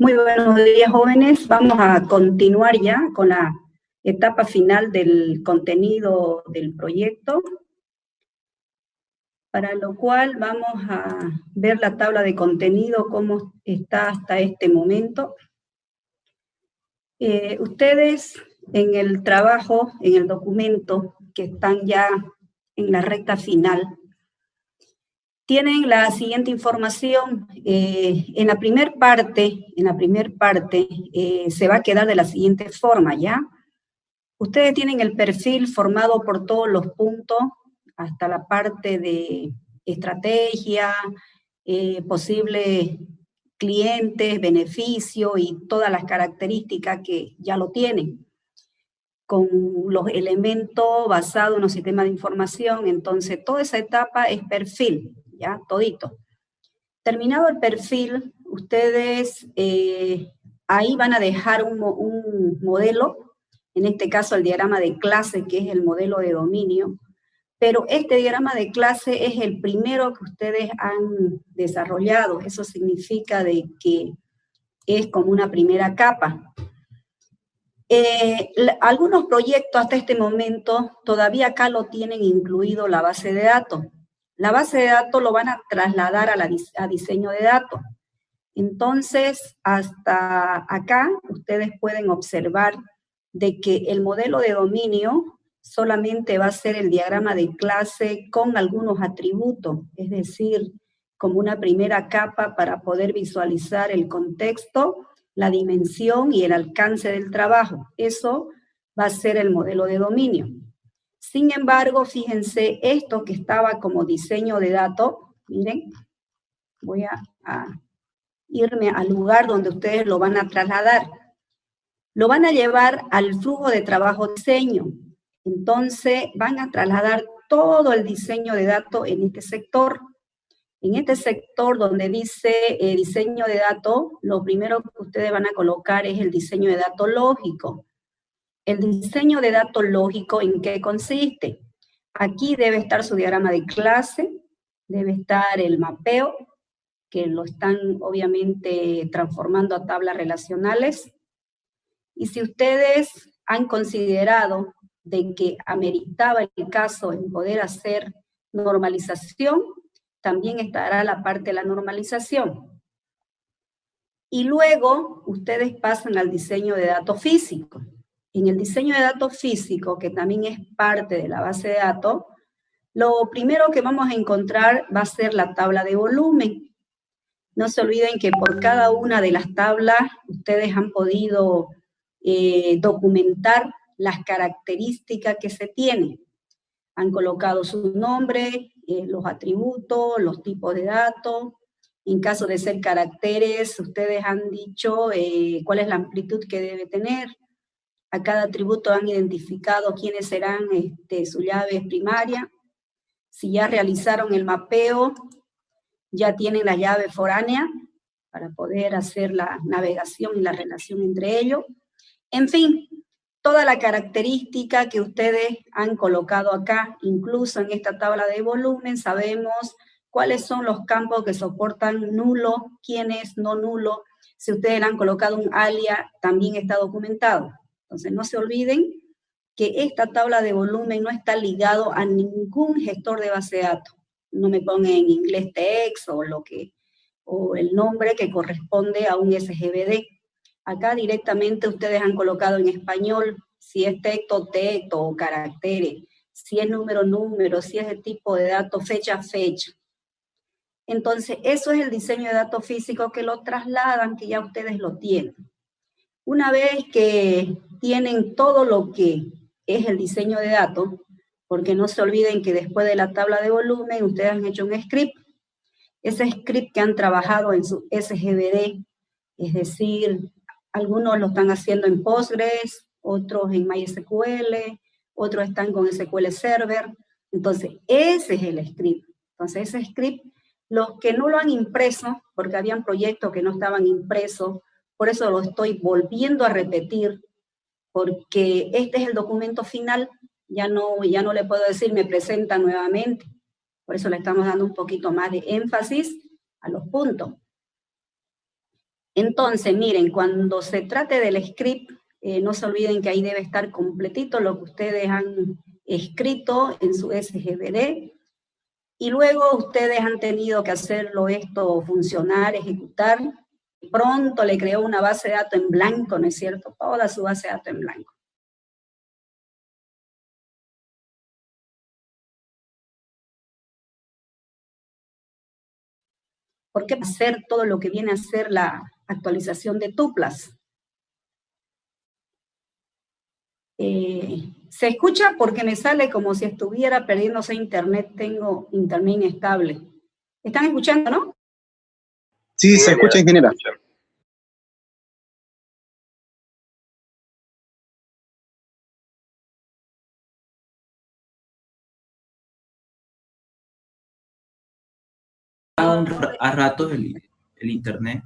Muy buenos días, jóvenes. Vamos a continuar ya con la etapa final del contenido del proyecto, para lo cual vamos a ver la tabla de contenido, cómo está hasta este momento. Ustedes en el trabajo, en el documento, que están ya en la recta final, tienen la siguiente información. En la primer parte se va a quedar de la siguiente forma, ¿ya? Ustedes tienen el perfil formado por todos los puntos, hasta la parte de estrategia, posibles clientes, beneficio y todas las características que ya lo tienen, con los elementos basados en los sistemas de información. Entonces, toda esa etapa es perfil, ¿ya? Todito. Terminado el perfil, ustedes ahí van a dejar un modelo, en este caso el diagrama de clase, que es el modelo de dominio, pero este diagrama de clase es el primero que ustedes han desarrollado. Eso significa de que es como una primera capa. Algunos proyectos hasta este momento todavía acá lo tienen incluido la base de datos. La base de datos lo van a trasladar a diseño de datos. Entonces, hasta acá ustedes pueden observar de que el modelo de dominio solamente va a ser el diagrama de clase con algunos atributos, es decir, como una primera capa para poder visualizar el contexto, la dimensión y el alcance del trabajo. Eso va a ser el modelo de dominio. Sin embargo, fíjense, esto que estaba como diseño de datos, miren, voy a irme al lugar donde ustedes lo van a trasladar. Lo van a llevar al flujo de trabajo diseño. Entonces, van a trasladar todo el diseño de datos en este sector. En este sector donde dice diseño de datos, lo primero que ustedes van a colocar es el diseño de datos lógico. El diseño de datos lógico, ¿en qué consiste? Aquí debe estar su diagrama de clase, debe estar el mapeo, que lo están obviamente transformando a tablas relacionales. Y si ustedes han considerado de que ameritaba el caso en poder hacer normalización, también estará la parte de la normalización. Y luego ustedes pasan al diseño de datos físicos. En el diseño de datos físicos, que también es parte de la base de datos, lo primero que vamos a encontrar va a ser la tabla de volumen. No se olviden que por cada una de las tablas ustedes han podido documentar las características que se tienen. Han colocado su nombre, los atributos, los tipos de datos. En caso de ser caracteres, ustedes han dicho cuál es la amplitud que debe tener. A cada atributo han identificado quiénes serán sus llaves primarias. Si ya realizaron el mapeo, ya tienen la llave foránea para poder hacer la navegación y la relación entre ellos. En fin, toda la característica que ustedes han colocado acá, incluso en esta tabla de volumen, sabemos cuáles son los campos que soportan nulo, quiénes no nulo. Si ustedes han colocado un alias, también está documentado. Entonces, no se olviden que esta tabla de volumen no está ligado a ningún gestor de base de datos. No me pongan en inglés text o el nombre que corresponde a un SGBD. Acá directamente ustedes han colocado en español si es texto, texto o caracteres, si es número, número, si es el tipo de datos, fecha, fecha. Entonces, eso es el diseño de datos físicos que lo trasladan, que ya ustedes lo tienen. Una vez que tienen todo lo que es el diseño de datos, porque no se olviden que después de la tabla de volumen, ustedes han hecho un script. Ese script que han trabajado en su SGBD, es decir, algunos lo están haciendo en Postgres, otros en MySQL, otros están con SQL Server. Entonces, ese es el script. Entonces, ese script, los que no lo han impreso, porque habían proyectos que no estaban impresos, por eso lo estoy volviendo a repetir, porque este es el documento final, ya no le puedo decir me presenta nuevamente. Por eso le estamos dando un poquito más de énfasis a los puntos. Entonces, miren, cuando se trate del script, no se olviden que ahí debe estar completito lo que ustedes han escrito en su SGBD, y luego ustedes han tenido que hacerlo esto funcionar, ejecutar. Pronto le creó una base de datos en blanco, ¿no es cierto? Toda su base de datos en blanco. ¿Por qué hacer todo lo que viene a ser la actualización de tuplas? Se escucha porque me sale como si estuviera perdiéndose internet, tengo internet inestable. ¿Están escuchando, no? Sí, se escucha, ingeniera. A ratos el internet.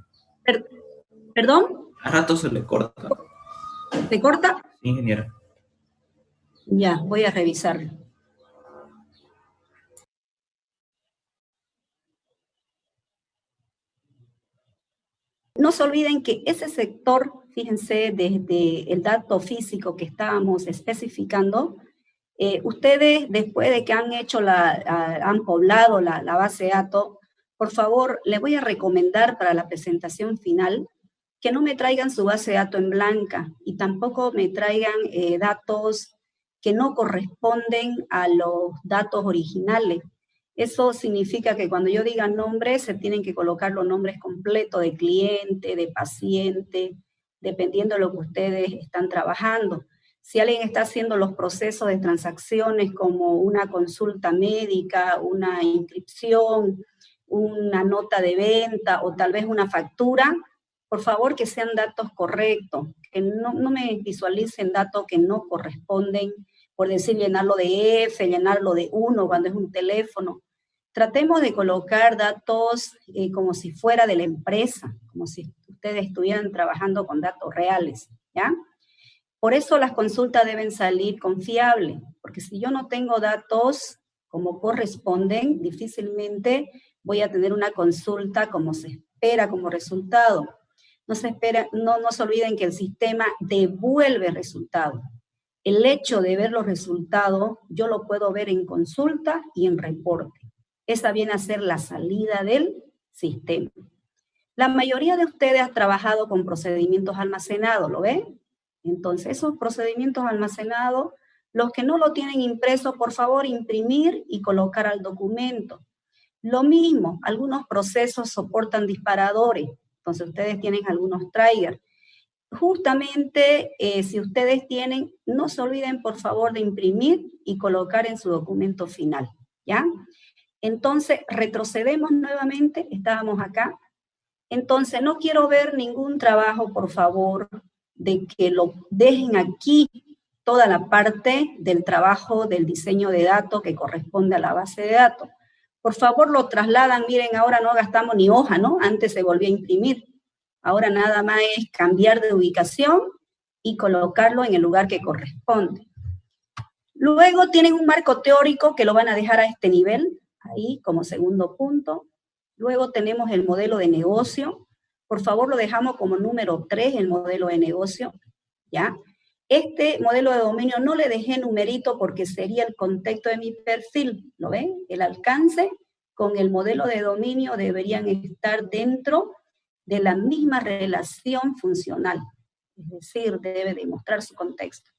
¿Perdón? A ratos se le corta. ¿Se corta? Sí, ingeniera. Ya, voy a revisarlo. No se olviden que ese sector, fíjense, desde el dato físico que estábamos especificando, ustedes, después de que han hecho han poblado la base de datos, por favor, les voy a recomendar para la presentación final que no me traigan su base de datos en blanca y tampoco me traigan datos que no corresponden a los datos originales. Eso significa que cuando yo diga nombres, se tienen que colocar los nombres completos de cliente, de paciente, dependiendo de lo que ustedes están trabajando. Si alguien está haciendo los procesos de transacciones como una consulta médica, una inscripción, una nota de venta o tal vez una factura, por favor que sean datos correctos, que no me visualicen datos que no corresponden, por decir llenarlo de F, llenarlo de 1 cuando es un teléfono. Tratemos de colocar datos como si fuera de la empresa, como si ustedes estuvieran trabajando con datos reales, ¿ya? Por eso las consultas deben salir confiables, porque si yo no tengo datos como corresponden, difícilmente voy a tener una consulta como se espera como resultado. No se olviden que el sistema devuelve resultados. El hecho de ver los resultados, yo lo puedo ver en consulta y en reporte. Esa viene a ser la salida del sistema. La mayoría de ustedes ha trabajado con procedimientos almacenados, ¿lo ven? Entonces, esos procedimientos almacenados, los que no lo tienen impreso, por favor, imprimir y colocar al documento. Lo mismo, algunos procesos soportan disparadores, entonces ustedes tienen algunos triggers. Justamente, si ustedes tienen, no se olviden, por favor, de imprimir y colocar en su documento final, ¿ya? Entonces, retrocedemos nuevamente, estábamos acá. Entonces, no quiero ver ningún trabajo, por favor, de que lo dejen aquí toda la parte del trabajo del diseño de datos que corresponde a la base de datos. Por favor, lo trasladan, miren, ahora no gastamos ni hoja, ¿no? Antes se volvía a imprimir. Ahora nada más es cambiar de ubicación y colocarlo en el lugar que corresponde. Luego tienen un marco teórico que lo van a dejar a este nivel, ahí como segundo punto. Luego tenemos el modelo de negocio. Por favor, lo dejamos como número 3, el modelo de negocio, ¿ya? Este modelo de dominio no le dejé numerito porque sería el contexto de mi perfil, ¿lo ven? El alcance con el modelo de dominio deberían estar dentro de la misma relación funcional, es decir, debe demostrar su contexto.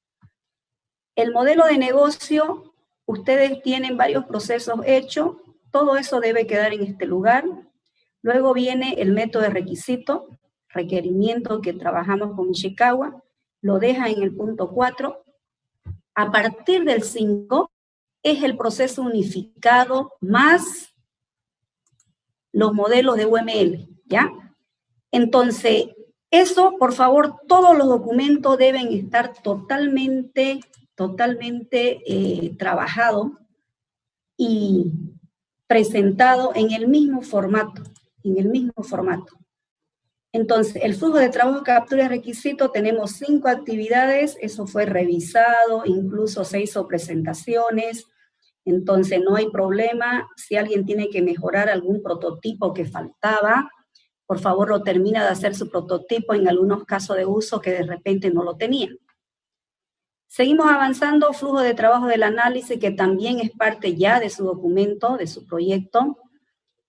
El modelo de negocio, ustedes tienen varios procesos hechos, todo eso debe quedar en este lugar. Luego viene el método de requisito, requerimiento que trabajamos con Ishikawa, lo deja en el punto 4. A partir del 5 es el proceso unificado más los modelos de UML, ¿ya? Entonces, eso, por favor, todos los documentos deben estar totalmente trabajados y presentado en el mismo formato, Entonces, el flujo de trabajo, captura y requisito, tenemos 5 actividades, eso fue revisado, incluso se hizo presentaciones, entonces no hay problema. Si alguien tiene que mejorar algún prototipo que faltaba, por favor lo termina de hacer su prototipo en algunos casos de uso que de repente no lo tenía. Seguimos avanzando, flujo de trabajo del análisis, que también es parte ya de su documento, de su proyecto.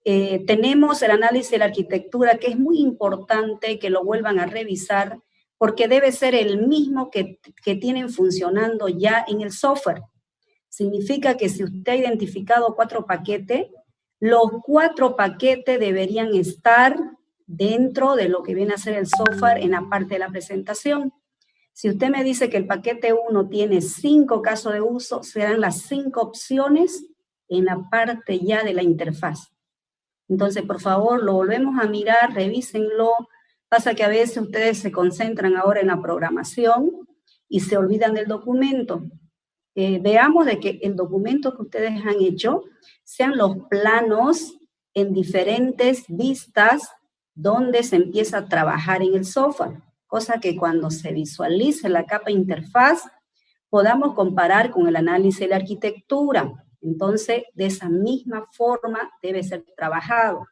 Tenemos el análisis de la arquitectura, que es muy importante que lo vuelvan a revisar, porque debe ser el mismo que tienen funcionando ya en el software. Significa que si usted ha identificado 4 paquetes, los 4 paquetes deberían estar dentro de lo que viene a ser el software en la parte de la presentación. Si usted me dice que el paquete 1 tiene 5 casos de uso, serán las 5 opciones en la parte ya de la interfaz. Entonces, por favor, lo volvemos a mirar, revísenlo. Pasa que a veces ustedes se concentran ahora en la programación y se olvidan del documento. Veamos de que el documento que ustedes han hecho sean los planos en diferentes vistas donde se empieza a trabajar en el software, cosa que cuando se visualice la capa interfaz podamos comparar con el análisis de la arquitectura. Entonces, de esa misma forma debe ser trabajado.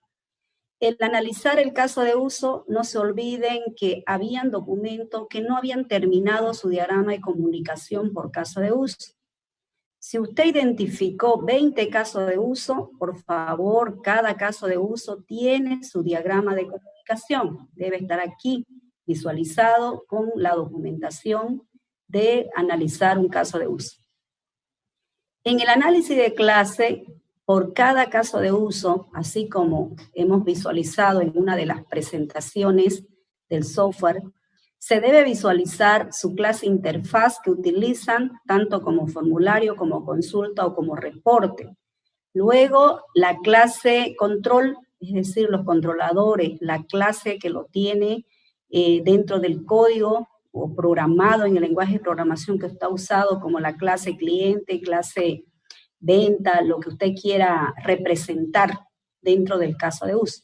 El analizar el caso de uso, no se olviden que habían documentos que no habían terminado su diagrama de comunicación por caso de uso. Si usted identificó 20 casos de uso, por favor, cada caso de uso tiene su diagrama de comunicación. Debe estar aquí visualizado con la documentación de analizar un caso de uso. En el análisis de clase, por cada caso de uso, así como hemos visualizado en una de las presentaciones del software, se debe visualizar su clase interfaz que utilizan tanto como formulario, como consulta o como reporte. Luego, la clase control, es decir, los controladores, la clase que lo tiene dentro del código o programado en el lenguaje de programación que está usado, como la clase cliente, clase venta, lo que usted quiera representar dentro del caso de uso.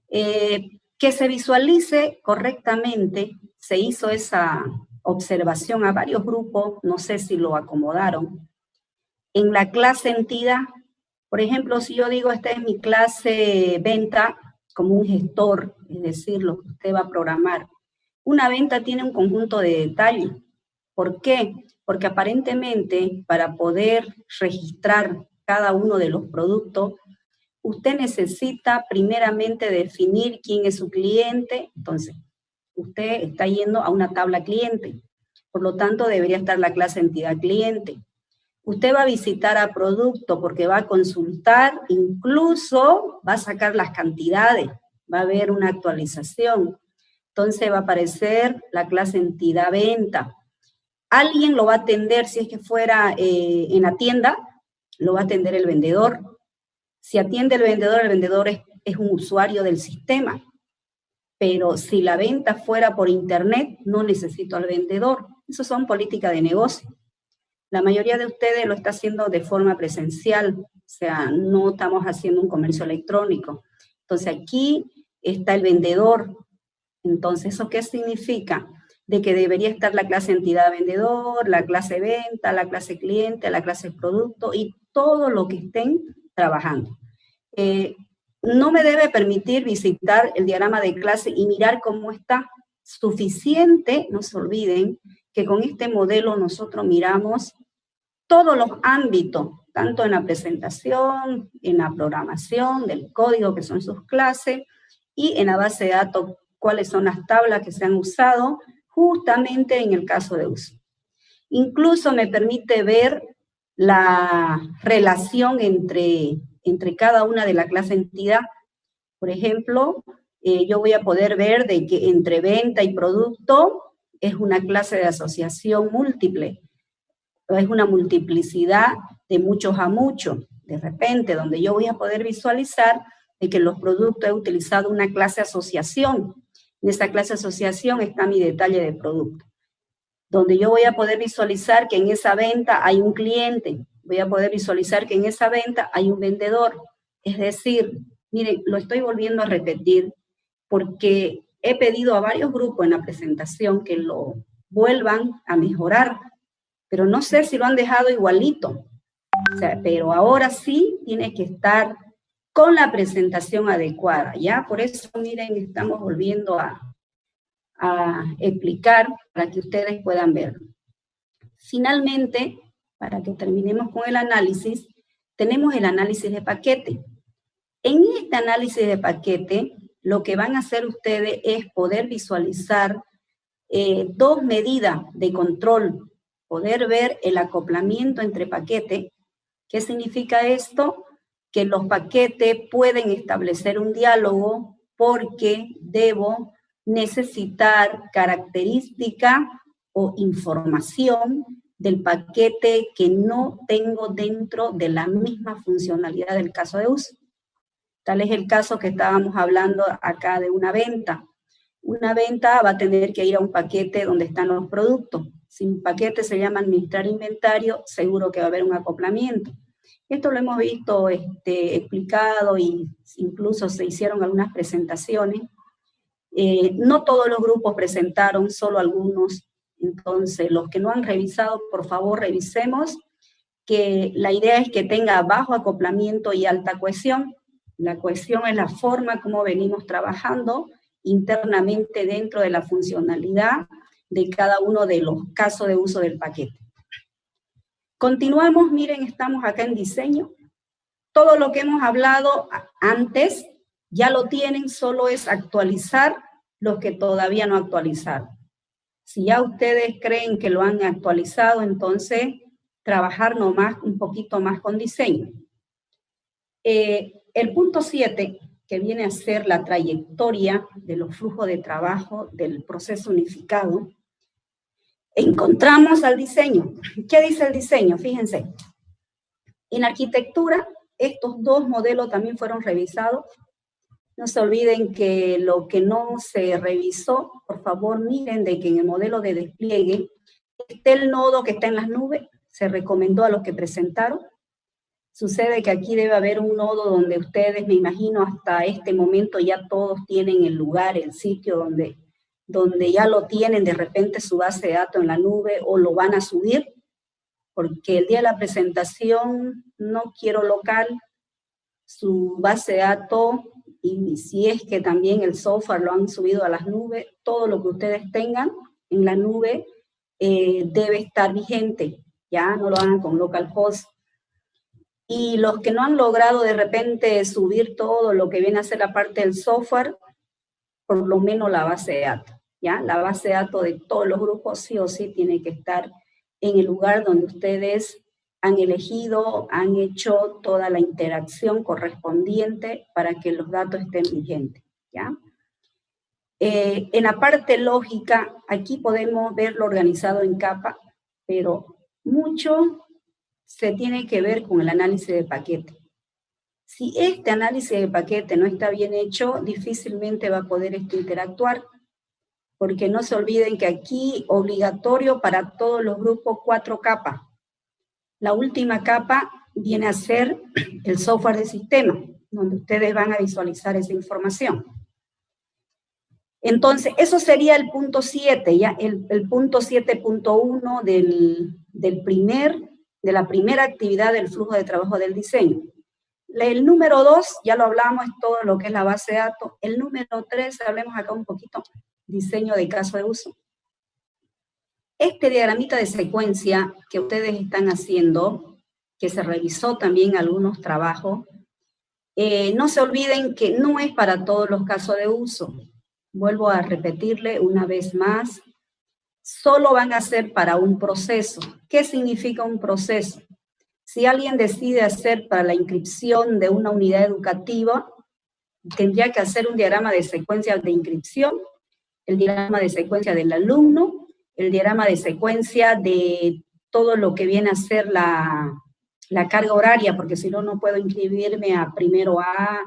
Que se visualice correctamente, se hizo esa observación a varios grupos, no sé si lo acomodaron. En la clase entidad, por ejemplo, si yo digo esta es mi clase venta como un gestor, es decir, lo que usted va a programar. Una venta tiene un conjunto de detalles. ¿Por qué? Porque aparentemente para poder registrar cada uno de los productos, usted necesita primeramente definir quién es su cliente. Entonces, usted está yendo a una tabla cliente. Por lo tanto, debería estar la clase entidad cliente. Usted va a visitar a producto porque va a consultar, incluso va a sacar las cantidades, va a haber una actualización. Entonces va a aparecer la clase entidad venta. Alguien lo va a atender, si es que fuera en la tienda, lo va a atender el vendedor. Si atiende el vendedor es un usuario del sistema. Pero si la venta fuera por internet, no necesito al vendedor. Eso son políticas de negocio. La mayoría de ustedes lo está haciendo de forma presencial, o sea, no estamos haciendo un comercio electrónico. Entonces aquí está el vendedor. Entonces, ¿eso qué significa? De que debería estar la clase entidad vendedor, la clase venta, la clase cliente, la clase producto y todo lo que estén trabajando. No me debe permitir visitar el diagrama de clase y mirar cómo está. Suficiente, no se olviden, que con este modelo nosotros miramos todos los ámbitos, tanto en la presentación, en la programación del código que son sus clases y en la base de datos cuáles son las tablas que se han usado justamente en el caso de uso. Incluso me permite ver la relación entre cada una de la clase entidad. Por ejemplo, yo voy a poder ver de que entre venta y producto es una clase de asociación múltiple. Es una multiplicidad de muchos a muchos, de repente, donde yo voy a poder visualizar de que los productos he utilizado una clase asociación. En esta clase asociación está mi detalle de producto, donde yo voy a poder visualizar que en esa venta hay un cliente, voy a poder visualizar que en esa venta hay un vendedor. Es decir, miren, lo estoy volviendo a repetir porque he pedido a varios grupos en la presentación que lo vuelvan a mejorar, pero no sé si lo han dejado igualito. O sea, pero ahora sí tiene que estar con la presentación adecuada, ¿ya? Por eso, miren, estamos volviendo a explicar para que ustedes puedan verlo. Finalmente, para que terminemos con el análisis, tenemos el análisis de paquete. En este análisis de paquete, lo que van a hacer ustedes es poder visualizar dos medidas de control, poder ver el acoplamiento entre paquetes. ¿Qué significa esto? Que los paquetes pueden establecer un diálogo porque debo necesitar característica o información del paquete que no tengo dentro de la misma funcionalidad del caso de uso. Tal es el caso que estábamos hablando acá de una venta. Una venta va a tener que ir a un paquete donde están los productos. Si un paquete se llama administrar inventario, seguro que va a haber un acoplamiento. Esto lo hemos visto explicado y incluso se hicieron algunas presentaciones. No todos los grupos presentaron, solo algunos. Entonces, los que no han revisado, por favor, revisemos, que la idea es que tenga bajo acoplamiento y alta cohesión. La cohesión es la forma como venimos trabajando internamente dentro de la funcionalidad de cada uno de los casos de uso del paquete. Continuamos, miren, estamos acá en diseño. Todo lo que hemos hablado antes ya lo tienen, solo es actualizar los que todavía no actualizaron. Si ya ustedes creen que lo han actualizado, entonces trabajar nomás un poquito más con diseño. El punto 7, que viene a ser la trayectoria de los flujos de trabajo del proceso unificado, encontramos al diseño. ¿Qué dice el diseño? Fíjense. En arquitectura, estos dos modelos también fueron revisados. No se olviden que lo que no se revisó, por favor miren de que en el modelo de despliegue esté el nodo que está en las nubes, se recomendó a los que presentaron. Sucede que aquí debe haber un nodo donde ustedes, me imagino, hasta este momento ya todos tienen el lugar, el sitio donde ya lo tienen de repente su base de datos en la nube o lo van a subir, porque el día de la presentación no quiero local, su base de datos, y si es que también el software lo han subido a las nubes, todo lo que ustedes tengan en la nube debe estar vigente, ya no lo hagan con localhost. Y los que no han logrado de repente subir todo lo que viene a ser la parte del software, por lo menos la base de datos, ¿ya? La base de datos de todos los grupos sí o sí tiene que estar en el lugar donde ustedes han elegido, han hecho toda la interacción correspondiente para que los datos estén vigentes, ¿ya? En la parte lógica, aquí podemos verlo organizado en capa, pero mucho se tiene que ver con el análisis de paquete. Si este análisis de paquete no está bien hecho, difícilmente va a poder interactuar, porque no se olviden que aquí obligatorio para todos los grupos 4 capas. La última capa viene a ser el software de sistema, donde ustedes van a visualizar esa información. Entonces, eso sería el punto 7, ¿ya? El punto 7.1 de la primera actividad del flujo de trabajo del diseño. El número 2, ya lo hablamos, es todo lo que es la base de datos. El número 3, hablemos acá un poquito, diseño de caso de uso. Este diagramita de secuencia que ustedes están haciendo, que se revisó también algunos trabajos, no se olviden que no es para todos los casos de uso. Vuelvo a repetirle una vez más, solo van a ser para un proceso. ¿Qué significa un proceso? Si alguien decide hacer para la inscripción de una unidad educativa, tendría que hacer un diagrama de secuencia de inscripción, el diagrama de secuencia del alumno, el diagrama de secuencia de todo lo que viene a ser la carga horaria, porque si no, no puedo inscribirme a primero A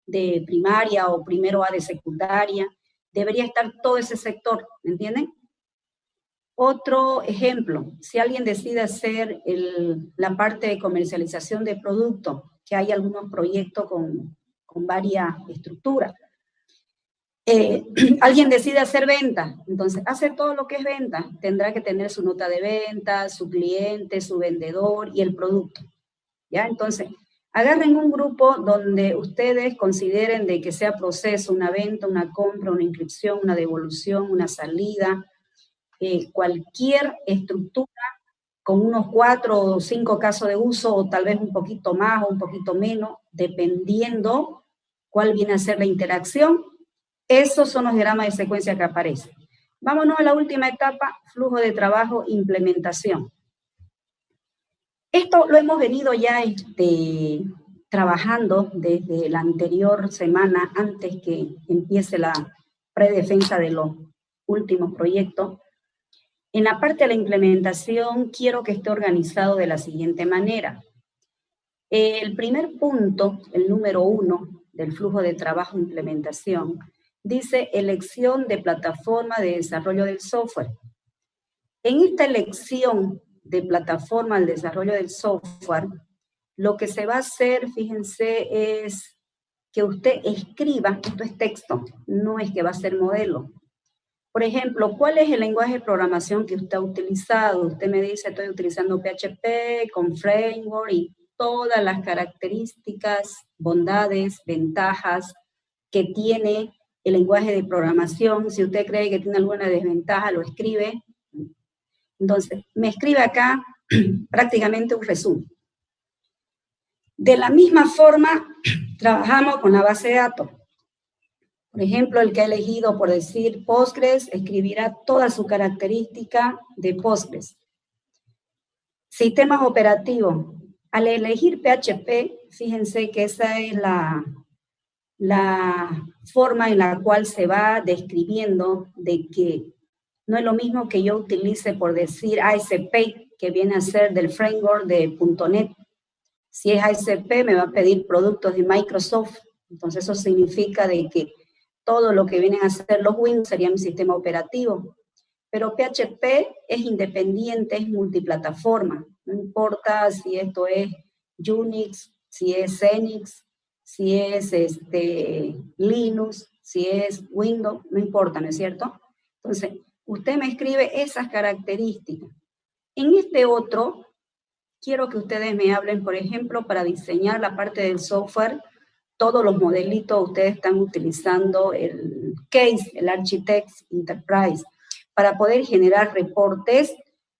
de primaria o primero A de secundaria. Debería estar todo ese sector, ¿me entienden? Otro ejemplo, si alguien decide hacer la parte de comercialización de productos, que hay algunos proyectos con varias estructuras. Alguien decide hacer venta, entonces hace todo lo que es venta, tendrá que tener su nota de venta, su cliente, su vendedor y el producto, ¿ya? Entonces, Agarren un grupo donde ustedes consideren de que sea proceso, una venta, una compra, una inscripción, una devolución, una salida, cualquier estructura con unos 4 o 5 casos de uso, o tal vez un poquito más o un poquito menos, dependiendo cuál viene a ser la interacción. Esos son los diagramas de secuencia que aparecen. Vámonos a la última etapa, flujo de trabajo, implementación. Esto lo hemos venido ya trabajando desde la anterior semana, antes que empiece la predefensa de los últimos proyectos. En la parte de la implementación, quiero que esté organizado de la siguiente manera. El primer punto, el número 1 del flujo de trabajo e implementación, dice elección de plataforma de desarrollo del software. En esta elección de plataforma al desarrollo del software, lo que se va a hacer, fíjense, es que usted escriba, esto es texto, no es que va a ser modelo. Por ejemplo, ¿cuál es el lenguaje de programación que usted ha utilizado? Usted me dice, estoy utilizando PHP con framework y todas las características, bondades, ventajas que tiene el lenguaje de programación. Si usted cree que tiene alguna desventaja, lo escribe. Entonces, me escribe acá prácticamente un resumen. De la misma forma, trabajamos con la base de datos. Por ejemplo, el que ha elegido, por decir, Postgres, escribirá toda su característica de Postgres. Sistemas operativos. Al elegir PHP, fíjense que esa es la forma en la cual se va describiendo de que no es lo mismo que yo utilice, por decir, ASP, que viene a ser del framework de .NET. Si es ASP, me va a pedir productos de Microsoft. Entonces, eso significa de que todo lo que vienen a ser los Windows sería mi sistema operativo. Pero PHP es independiente, es multiplataforma. No importa si esto es Unix, si es Xenix, si es Linux, si es Windows, no importa, ¿no es cierto? Entonces, usted me escribe esas características. En este otro, quiero que ustedes me hablen, por ejemplo, para diseñar la parte del software, todos los modelitos ustedes están utilizando el Case, el Architects Enterprise, para poder generar reportes.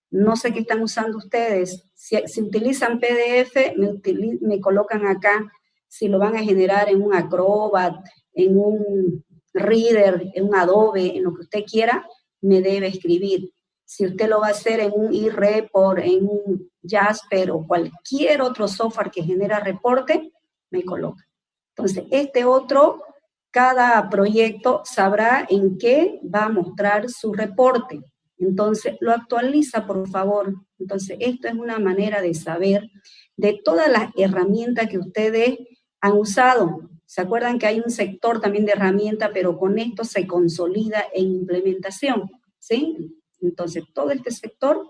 No sé qué están usando ustedes. Si utilizan PDF, me colocan acá. Si lo van a generar en un Acrobat, en un Reader, en un Adobe, en lo que usted quiera, me debe escribir. Si usted lo va a hacer en un eReport, en un Jasper o cualquier otro software que genera reporte, me coloca. Entonces, este otro, cada proyecto sabrá en qué va a mostrar su reporte. Entonces, lo actualiza, por favor. Entonces, esto es una manera de saber de todas las herramientas que ustedes han usado. ¿Se acuerdan que hay un sector también de herramientas, pero con esto se consolida en implementación? ¿Sí? Entonces, todo este sector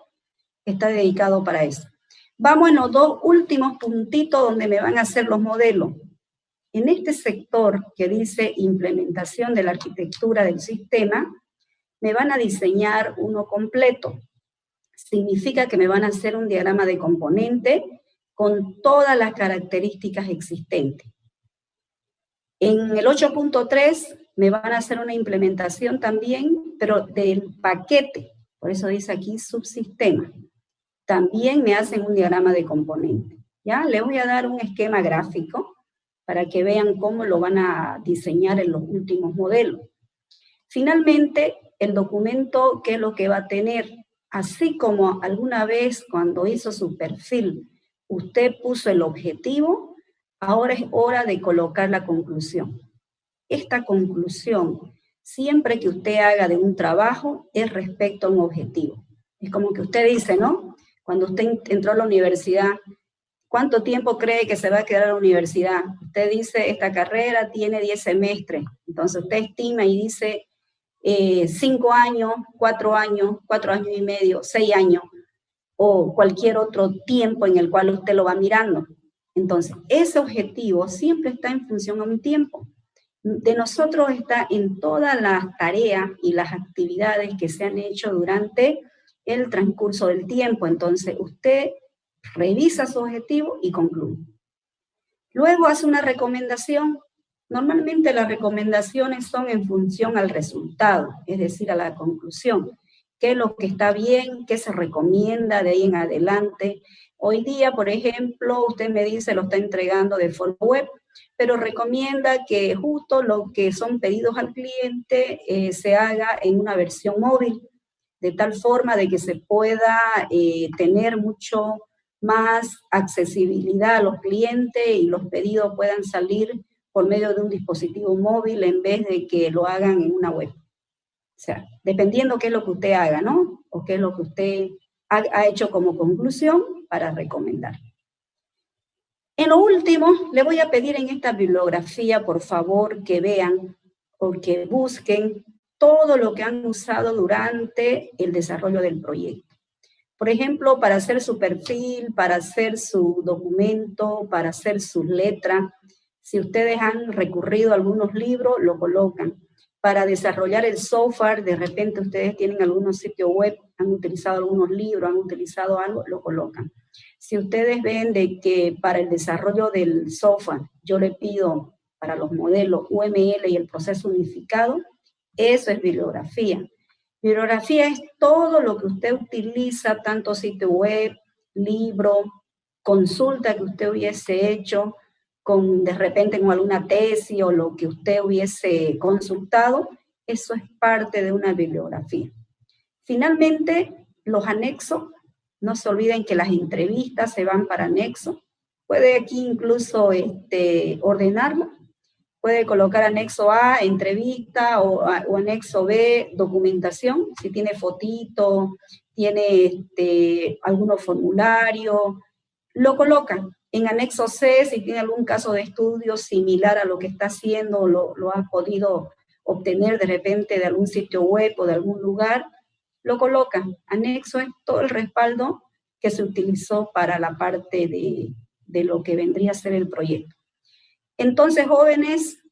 está dedicado para eso. Vamos en los dos últimos puntitos donde me van a hacer los modelos. En este sector que dice implementación de la arquitectura del sistema, me van a diseñar uno completo. Significa que me van a hacer un diagrama de componente con todas las características existentes. En el 8.3 me van a hacer una implementación también, pero del paquete. Por eso dice aquí subsistema. También me hacen un diagrama de componente. ¿Ya? Le voy a dar un esquema gráfico para que vean cómo lo van a diseñar en los últimos modelos. Finalmente, el documento, ¿qué es lo que va a tener? Así como alguna vez cuando hizo su perfil, usted puso el objetivo, ahora es hora de colocar la conclusión. Esta conclusión, siempre que usted haga de un trabajo, es respecto a un objetivo. Es como que usted dice, ¿no? Cuando usted entró a la universidad, ¿cuánto tiempo cree que se va a quedar en la universidad? Usted dice, esta carrera tiene 10 semestres. Entonces usted estima y dice 5 años, 4 años, 4 años y medio, 6 años, o cualquier otro tiempo en el cual usted lo va mirando. Entonces, ese objetivo siempre está en función a un tiempo. De nosotros está en todas las tareas y las actividades que se han hecho durante el transcurso del tiempo. Entonces, usted revisa su objetivo y concluye. Luego hace una recomendación. Normalmente las recomendaciones son en función al resultado, es decir, a la conclusión. ¿Qué es lo que está bien? ¿Qué se recomienda de ahí en adelante? Hoy día, por ejemplo, usted me dice lo está entregando de forma web, pero recomienda que justo lo que son pedidos al cliente se haga en una versión móvil, de tal forma de que se pueda tener mucho más accesibilidad a los clientes y los pedidos puedan salir por medio de un dispositivo móvil en vez de que lo hagan en una web. O sea, dependiendo qué es lo que usted haga, ¿no? O qué es lo que usted ha hecho como conclusión para recomendar. En lo último, le voy a pedir en esta bibliografía, por favor, que vean o que busquen todo lo que han usado durante el desarrollo del proyecto. Por ejemplo, para hacer su perfil, para hacer su documento, para hacer sus letras, si ustedes han recurrido a algunos libros, lo colocan. Para desarrollar el software, de repente ustedes tienen algunos sitios web, han utilizado algunos libros, han utilizado algo, lo colocan. Si ustedes ven de que para el desarrollo del software, yo le pido para los modelos UML y el proceso unificado, eso es bibliografía. Bibliografía es todo lo que usted utiliza, tanto sitio web, libro, consulta que usted hubiese hecho, con de repente con alguna tesis o lo que usted hubiese consultado, eso es parte de una bibliografía. Finalmente, los anexos, no se olviden que las entrevistas se van para anexo. Puede aquí incluso ordenarlo. Puede colocar anexo A, entrevista, o anexo B, documentación, si tiene fotito, tiene algunos formularios, lo coloca. En anexo C, si tiene algún caso de estudio similar a lo que está haciendo, lo ha podido obtener de repente de algún sitio web o de algún lugar, lo coloca. Anexo es todo el respaldo que se utilizó para la parte de lo que vendría a ser el proyecto. Entonces, jóvenes,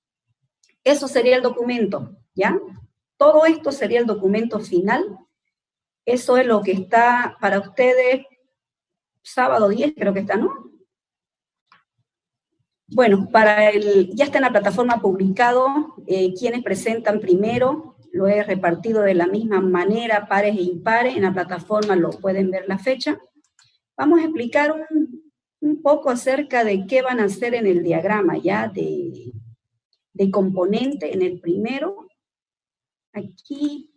eso sería el documento, ¿ya? Todo esto sería el documento final. Eso es lo que está para ustedes, sábado 10 creo que está, ¿no? Bueno, ya está en la plataforma publicado, quienes presentan primero, lo he repartido de la misma manera, pares e impares, en la plataforma lo pueden ver la fecha. Vamos a explicar un poco acerca de qué van a hacer en el diagrama ya de componente en el primero. Aquí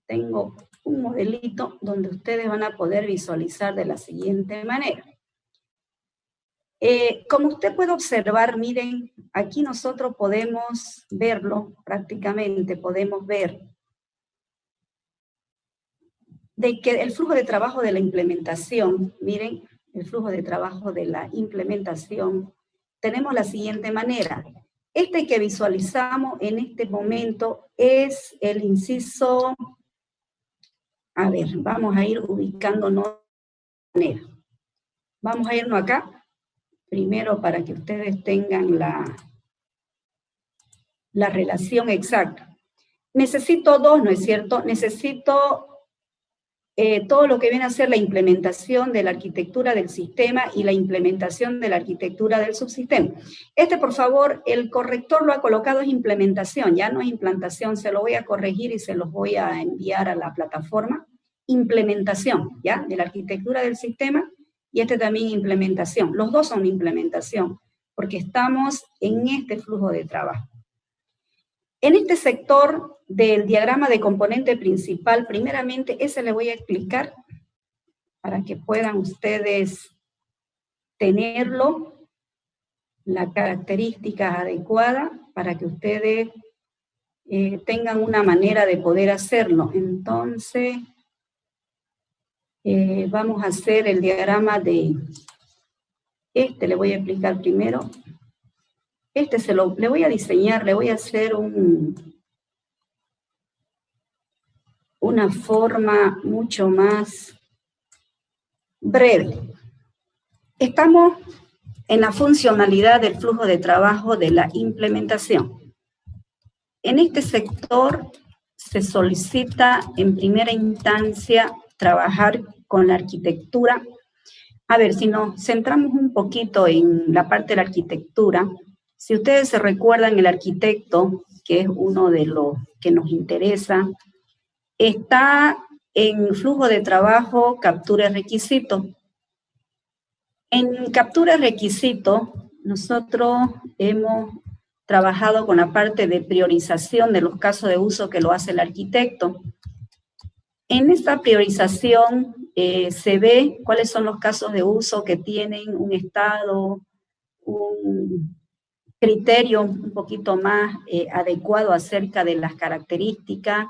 tengo un modelito donde ustedes van a poder visualizar de la siguiente manera. Como usted puede observar, miren, aquí nosotros podemos verlo prácticamente, podemos ver de que el flujo de trabajo de la implementación, miren, el flujo de trabajo de la implementación, tenemos la siguiente manera. Este que visualizamos en este momento es el inciso, a ver, vamos a ir ubicándonos de manera. Vamos a irnos acá, primero para que ustedes tengan la relación exacta. Necesito dos, ¿no es cierto? Necesito todo lo que viene a ser la implementación de la arquitectura del sistema y la implementación de la arquitectura del subsistema. Por favor, el corrector lo ha colocado, es implementación, ya no es implantación, se lo voy a corregir y se los voy a enviar a la plataforma. Implementación, ¿ya? De la arquitectura del sistema y también implementación. Los dos son implementación, porque estamos en este flujo de trabajo. En este sector del diagrama de componente principal, primeramente, ese le voy a explicar para que puedan ustedes tenerlo, la característica adecuada para que ustedes tengan una manera de poder hacerlo. Entonces, vamos a hacer el diagrama de le voy a explicar primero. Le voy a diseñar, le voy a hacer una forma mucho más breve. Estamos en la funcionalidad del flujo de trabajo de la implementación. En este sector se solicita en primera instancia trabajar con la arquitectura A ver, si nos centramos un poquito en la parte de la arquitectura, si ustedes se recuerdan, el arquitecto, que es uno de los que nos interesa, está en flujo de trabajo, captura y requisito. En captura y requisito, nosotros hemos trabajado con la parte de priorización de los casos de uso que lo hace el arquitecto. En esta priorización se ve cuáles son los casos de uso que tienen un estado, un criterio un poquito más adecuado acerca de las características,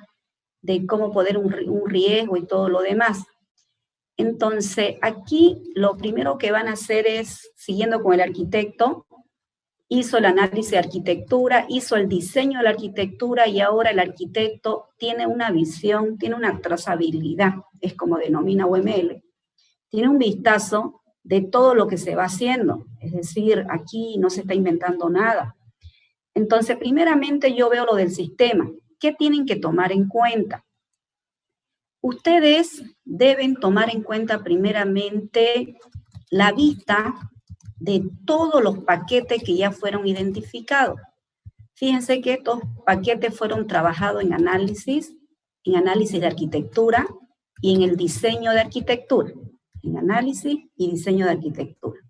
de cómo poder un riesgo y todo lo demás. Entonces, aquí lo primero que van a hacer es, siguiendo con el arquitecto, hizo el análisis de arquitectura, hizo el diseño de la arquitectura y ahora el arquitecto tiene una visión, tiene una trazabilidad, es como denomina UML, tiene un vistazo de todo lo que se va haciendo, es decir, aquí no se está inventando nada. Entonces, primeramente yo veo lo del sistema. ¿Qué tienen que tomar en cuenta? Ustedes deben tomar en cuenta primeramente la vista de todos los paquetes que ya fueron identificados. Fíjense que estos paquetes fueron trabajados en análisis de arquitectura y en el diseño de arquitectura, en análisis y diseño de arquitectura.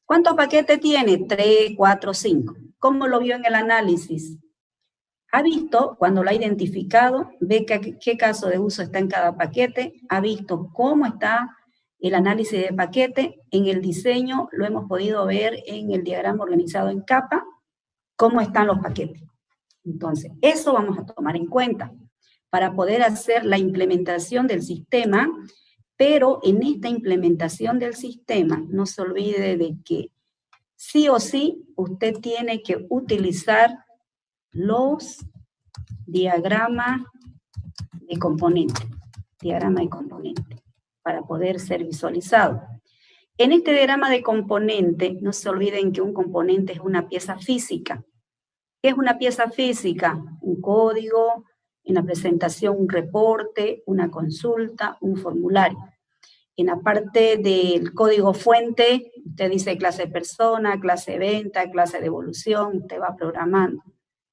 ¿Cuántos paquetes tiene? 3, 4, 5. ¿Cómo lo vio en el análisis? Ha visto, cuando lo ha identificado, ve qué caso de uso está en cada paquete, ha visto cómo está el análisis de paquete, en el diseño lo hemos podido ver en el diagrama organizado en capa, cómo están los paquetes. Entonces, eso vamos a tomar en cuenta para poder hacer la implementación del sistema, pero en esta implementación del sistema, no se olvide de que sí o sí usted tiene que utilizar los diagramas de componente, para poder ser visualizado. En este diagrama de componente, no se olviden que un componente es una pieza física. ¿Qué es una pieza física? Un código, en la presentación un reporte, una consulta, un formulario. En la parte del código fuente, usted dice clase persona, clase venta, clase de evolución, usted va programando.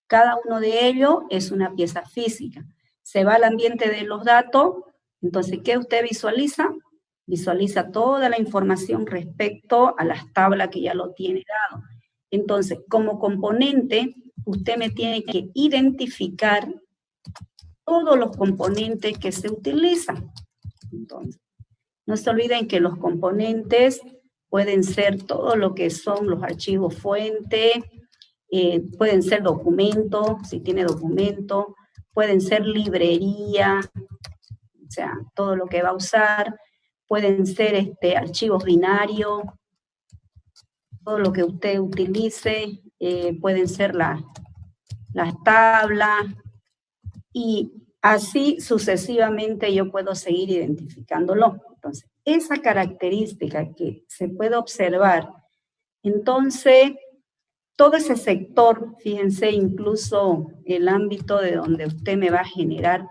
Cada uno de ellos es una pieza física. Se va al ambiente de los datos, entonces, ¿qué usted visualiza? Visualiza toda la información respecto a las tablas que ya lo tiene dado. Entonces, como componente, usted me tiene que identificar todos los componentes que se utilizan. Entonces, no se olviden que los componentes pueden ser todo lo que son los archivos fuente, pueden ser documentos, si tiene documentos, pueden ser librería, o sea, todo lo que va a usar, pueden ser archivos binarios, todo lo que usted utilice, pueden ser las tablas, y así sucesivamente yo puedo seguir identificándolo. Entonces, esa característica que se puede observar, entonces, todo ese sector, fíjense, incluso el ámbito de donde usted me va a generar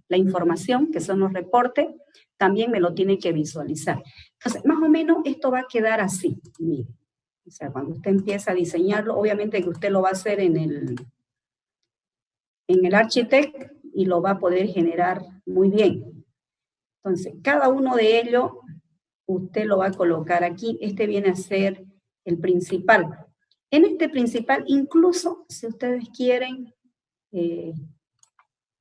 la información, que son los reportes, también me lo tiene que visualizar. Entonces, más o menos esto va a quedar así, mire. O sea, cuando usted empieza a diseñarlo, obviamente que usted lo va a hacer en el Architect y lo va a poder generar muy bien. Entonces, cada uno de ellos, usted lo va a colocar aquí. Este viene a ser el principal. En este principal, incluso, si ustedes quieren,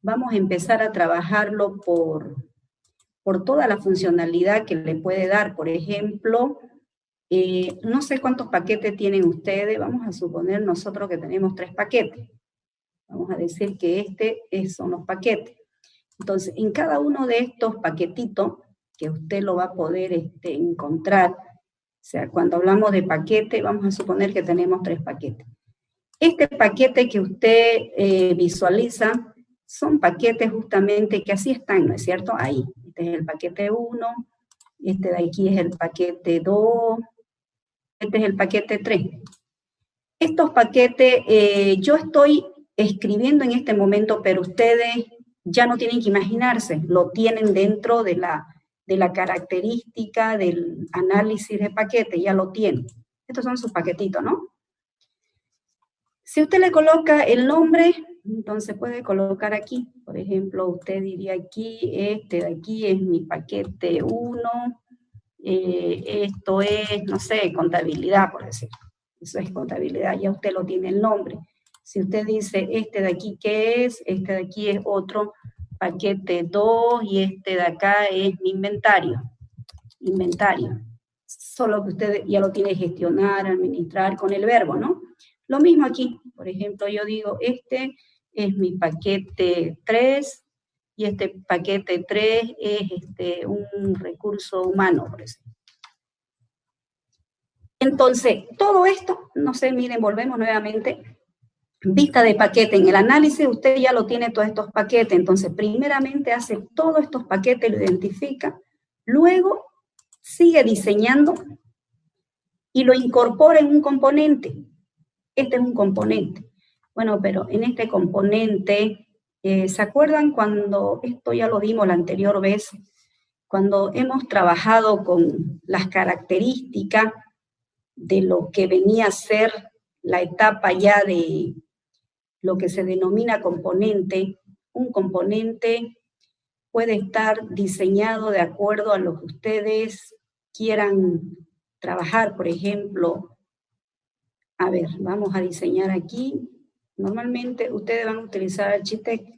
vamos a empezar a trabajarlo por toda la funcionalidad que le puede dar. Por ejemplo, no sé cuántos paquetes tienen ustedes, vamos a suponer nosotros que tenemos 3 paquetes. Vamos a decir que son los paquetes. Entonces, en cada uno de estos paquetitos, que usted lo va a poder encontrar, o sea, cuando hablamos de paquete, vamos a suponer que tenemos 3 paquetes. Este paquete que usted visualiza, son paquetes justamente que así están, ¿no es cierto? Ahí. Este es el paquete 1, este de aquí es el paquete 2, este es el paquete 3. Estos paquetes yo estoy escribiendo en este momento, pero ustedes ya no tienen que imaginarse, lo tienen dentro de de la característica del análisis de paquete, ya lo tiene. Estos son sus paquetitos, ¿no? Si usted le coloca el nombre, entonces puede colocar aquí. Por ejemplo, usted diría aquí, este de aquí es mi paquete 1, esto es, no sé, contabilidad, por decir. Eso es contabilidad, ya usted lo tiene el nombre. Si usted dice, este de aquí, ¿qué es? Este de aquí es otro paquete 2 y este de acá es mi inventario. Inventario. Solo que usted ya lo tiene que gestionar, administrar con el verbo, ¿no? Lo mismo aquí. Por ejemplo, yo digo, este es mi paquete 3 y este paquete 3 es un recurso humano, por ejemplo. Entonces, todo esto, no sé, miren, volvemos nuevamente. Vista de paquete. En el análisis usted ya lo tiene todos estos paquetes. Entonces, primeramente hace todos estos paquetes, lo identifica. Luego, sigue diseñando y lo incorpora en un componente. Este es un componente. Bueno, pero en este componente, ¿se acuerdan cuando, esto ya lo dimos la anterior vez, cuando hemos trabajado con las características de lo que venía a ser la etapa ya de lo que se denomina componente? Un componente puede estar diseñado de acuerdo a lo que ustedes quieran trabajar. Por ejemplo, a ver, vamos a diseñar aquí. Normalmente ustedes van a utilizar Architect.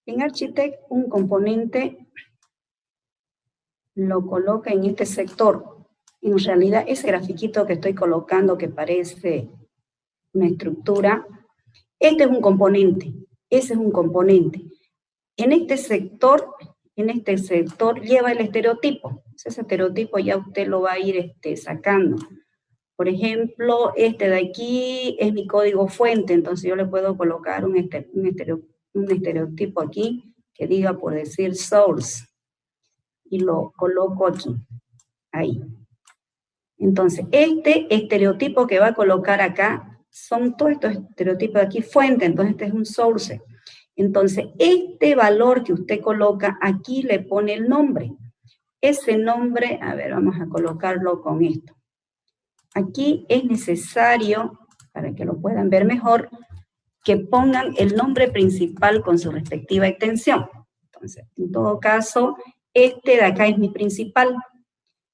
En Architect, un componente lo coloca en este sector. En realidad, ese grafiquito que estoy colocando que parece una estructura, este es un componente, ese es un componente. En este sector lleva el estereotipo. Ese estereotipo ya usted lo va a ir sacando. Por ejemplo, este de aquí es mi código fuente, entonces yo le puedo colocar un estereotipo aquí que diga, por decir, source. Y lo coloco aquí, ahí. Entonces, este estereotipo que va a colocar acá son todos estos estereotipos de aquí, fuente, entonces este es un source. Entonces, este valor que usted coloca, aquí le pone el nombre. Ese nombre, a ver, vamos a colocarlo con esto. Aquí es necesario, para que lo puedan ver mejor, que pongan el nombre principal con su respectiva extensión. Entonces, en todo caso, este de acá es mi principal.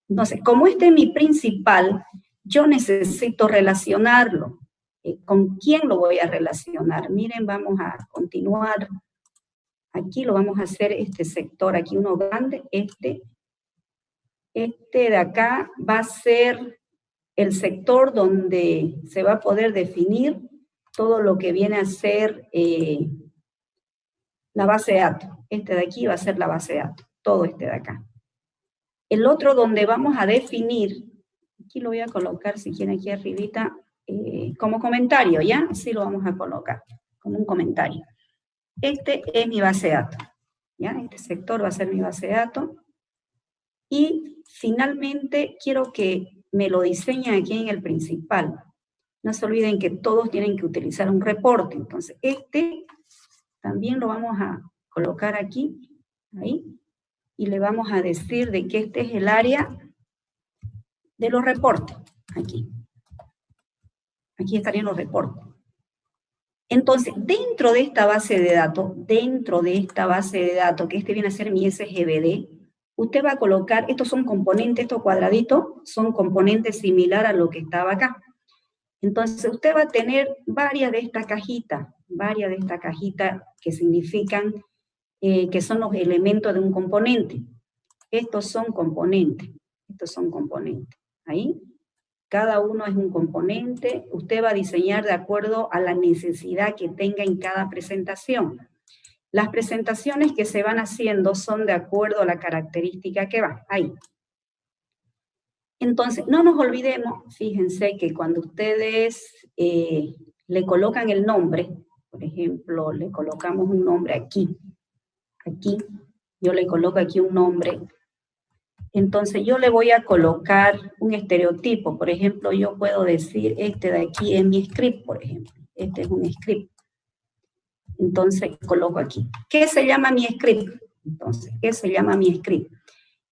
Entonces, como este es mi principal, yo necesito relacionarlo. ¿Con quién lo voy a relacionar? Miren, vamos a continuar. Aquí lo vamos a hacer este sector, aquí uno grande, este de acá va a ser el sector donde se va a poder definir todo lo que viene a ser la base de datos. Este de aquí va a ser la base de datos, todo este de acá. El otro donde vamos a definir, aquí lo voy a colocar si quieren aquí arribita, como comentario, ¿ya? Así lo vamos a colocar, como un comentario. Este es mi base de datos, ¿ya? Este sector va a ser mi base de datos. Y finalmente quiero que me lo diseñen aquí en el principal. No se olviden que todos tienen que utilizar un reporte. Entonces, este también lo vamos a colocar aquí, ahí, y le vamos a decir de que este es el área de los reportes, aquí. Aquí estarían los reportes. Entonces, dentro de esta base de datos, que este viene a ser mi SGBD, usted va a colocar, estos son componentes, estos cuadraditos son componentes similar a lo que estaba acá. Entonces, usted va a tener varias de estas cajitas que significan que son los elementos de un componente. Estos son componentes. Ahí. Cada uno es un componente. Usted va a diseñar de acuerdo a la necesidad que tenga en cada presentación. Las presentaciones que se van haciendo son de acuerdo a la característica que va. Ahí. Entonces, no nos olvidemos, fíjense que cuando ustedes le colocan el nombre, por ejemplo, le colocamos un nombre aquí, yo le coloco aquí un nombre, entonces yo le voy a colocar un estereotipo. Por ejemplo, yo puedo decir, este de aquí es mi script, por ejemplo, este es un script. Entonces coloco aquí. ¿Qué se llama mi script? Entonces, ¿qué se llama mi script?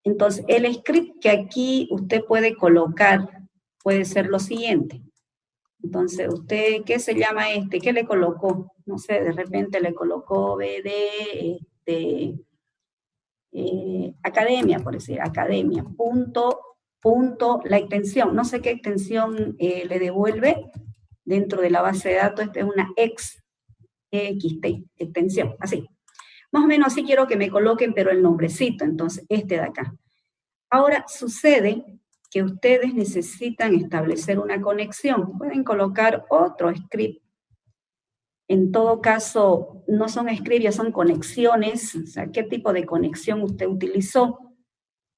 Entonces, el script que aquí usted puede colocar puede ser lo siguiente. Entonces, usted, ¿qué se llama este? ¿Qué le colocó? No sé, de repente le colocó BD, academia, por decir, academia, punto, la extensión. No sé qué extensión le devuelve dentro de la base de datos. Esta es una EXT, extensión, así. Más o menos así quiero que me coloquen, pero el nombrecito, entonces, este de acá. Ahora, sucede que ustedes necesitan establecer una conexión. Pueden colocar otro script. En todo caso, no son scripts, ya son conexiones. O sea, ¿qué tipo de conexión usted utilizó?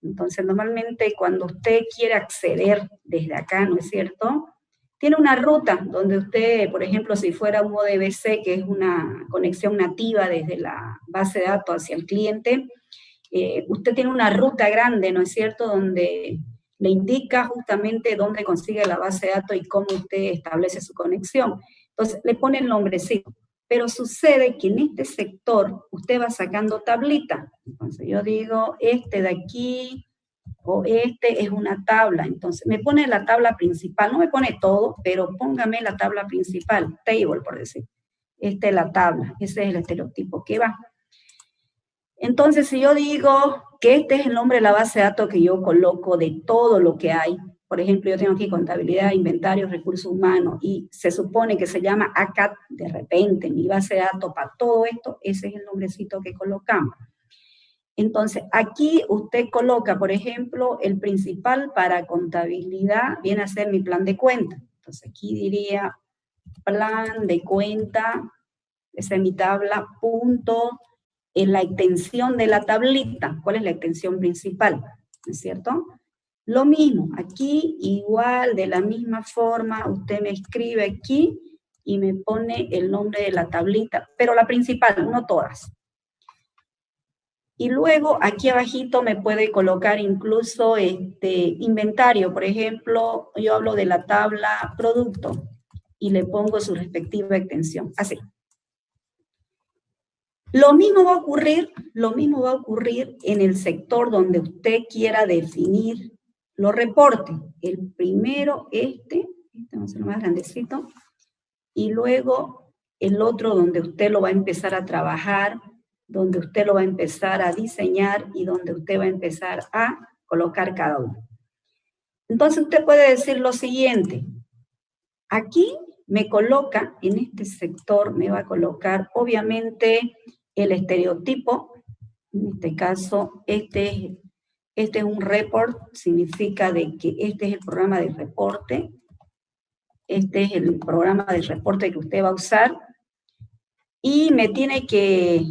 Entonces, normalmente cuando usted quiere acceder desde acá, ¿no es cierto?, tiene una ruta donde usted, por ejemplo, si fuera un ODBC, que es una conexión nativa desde la base de datos hacia el cliente, usted tiene una ruta grande, ¿no es cierto?, donde le indica justamente dónde consigue la base de datos y cómo usted establece su conexión. Entonces, le pone el nombrecito. Pero sucede que en este sector usted va sacando tablita. Entonces, yo digo, este de aquí, o este es una tabla. Entonces, me pone la tabla principal. No me pone todo, pero póngame la tabla principal, table, por decir. Esta es la tabla. Ese es el estereotipo que va. Entonces, si yo digo que este es el nombre de la base de datos que yo coloco de todo lo que hay, por ejemplo, yo tengo aquí contabilidad, inventario, recursos humanos, y se supone que se llama ACAT, de repente, mi base de datos para todo esto, ese es el nombrecito que colocamos. Entonces, aquí usted coloca, por ejemplo, el principal para contabilidad, viene a ser mi plan de cuenta. Entonces, aquí diría plan de cuenta, esa es mi tabla, punto, en la extensión de la tablita. ¿Cuál es la extensión principal? ¿No es cierto? Lo mismo, aquí igual, de la misma forma, usted me escribe aquí y me pone el nombre de la tablita, pero la principal, no todas. Y luego aquí abajito me puede colocar incluso inventario. Por ejemplo, yo hablo de la tabla producto y le pongo su respectiva extensión, así. Lo mismo va a ocurrir en el sector donde usted quiera definir los reportes. El primero, este vamos a hacerlo más grandecito, y luego el otro donde usted lo va a empezar a trabajar, donde usted lo va a empezar a diseñar y donde usted va a empezar a colocar cada uno. Entonces usted puede decir lo siguiente, aquí me coloca, en este sector me va a colocar obviamente el estereotipo, en este caso este es un report, significa de que este es el programa de reporte, este es el programa de reporte que usted va a usar, y me tiene que